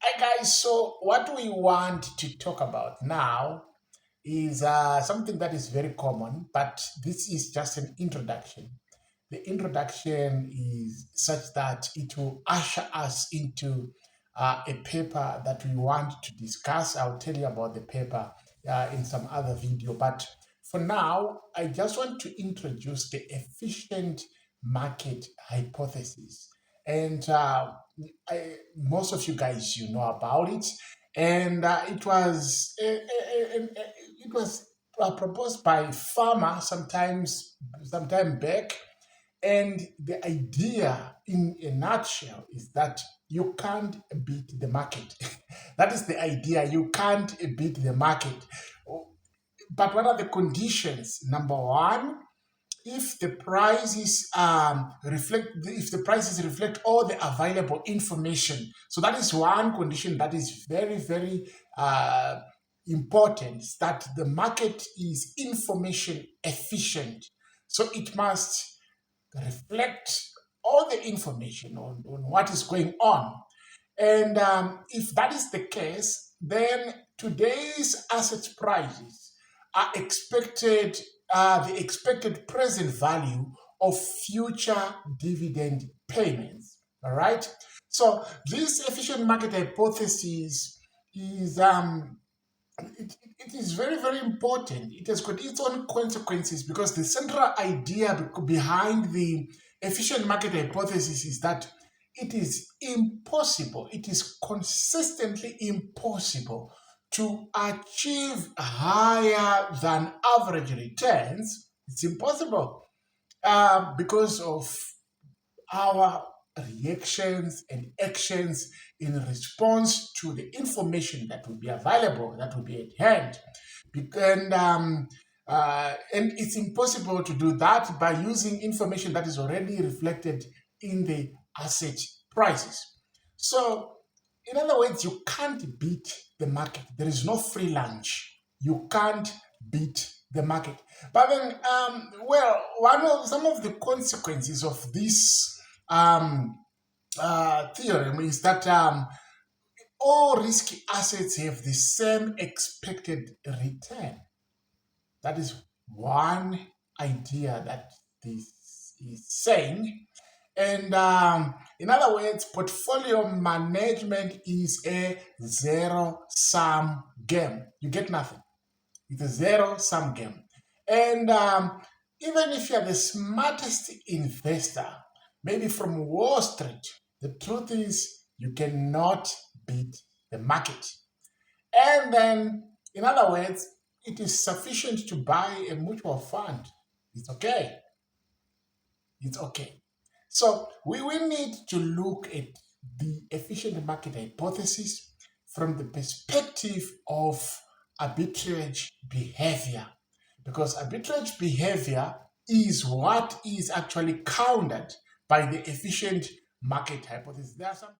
Hi guys, so what we want to talk about now is something that is very common, but this is just an introduction. The introduction is such that it will usher us into a paper that we want to discuss. I'll tell you about the paper in some other video, but for now, I just want to introduce the efficient market hypothesis. And most of you guys, you know about it, and it was proposed by Farmer sometime back, and the idea in a nutshell is that you can't beat the market. That is the idea. You can't beat the market. But what are the conditions? Number one, if the prices reflect all the available information. So that is one condition that is very important, that the market is information efficient. So it must reflect all the information on what is going on. And if that is the case, then today's asset prices are the expected present value of future dividend payments. All right. So this efficient market hypothesis is it is very important. It has got its own consequences because the central idea behind the efficient market hypothesis is that it is impossible, it is consistently impossible to achieve higher than average returns. It's impossible because of our reactions and actions in response to the information that will be available, that will be at hand. And it's impossible to do that by using information that is already reflected in the asset prices. So, in other words, you can't beat the market. There is no free lunch. You can't beat the market. But then, some of the consequences of this theorem is that all risky assets have the same expected return. That is one idea that this is saying. And in other words, portfolio management is a zero-sum game. You get nothing. It's a zero-sum game. And even if you're the smartest investor, maybe from Wall Street, the truth is you cannot beat the market. And then, in other words, it is sufficient to buy a mutual fund. It's okay. It's okay. So we will need to look at the efficient market hypothesis from the perspective of arbitrage behavior. Because arbitrage behavior is what is actually countered by the efficient market hypothesis. There are some